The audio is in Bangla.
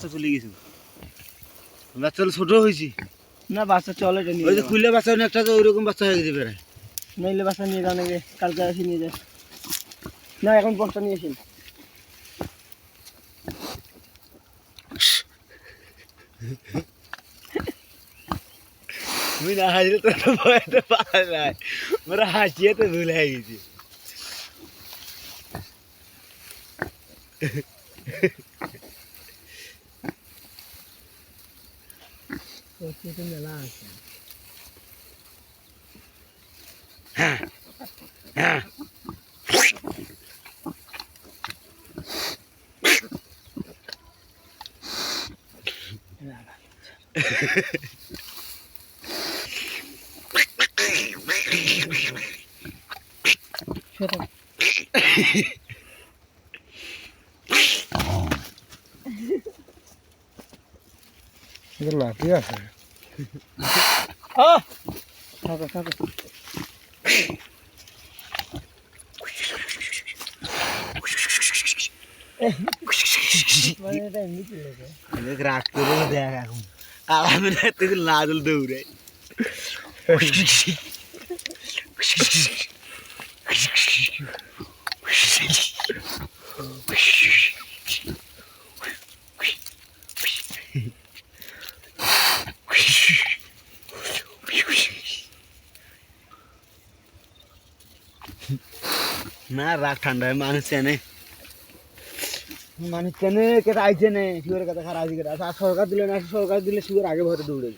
বাচ্চা চলে গেছে বাচ্চা ছোট হয়েছি না বাচ্চা চলে ওই যে খুললে বাচ্চা একটা তো ওইরকম বাচ্চা হয়ে গেছে প্রায় নইলে বাচ্চা নিয়ে যাও নাকি কালকে এসে নিয়ে যায় না এখন বস্তা নিয়ে আসেন আমি না হাসলে তো ভয়টা পাওয়া যায় ওরা হাসিয়ে তো ভুলে গেছি মেলা আছে লাঠি আছে থাকো থাকো রাগ করে দেখ এখন আমি তুই না দিল দৌড়ে না রাগ ঠান্ডা মানুষ চেনে মানুষ চেনে কেটে আইছে নে শিবের কথা খারাপ আছে কেটে আর সরকার দিলে না সরকার দিলে শিবের আগে ভরে দৌড়ে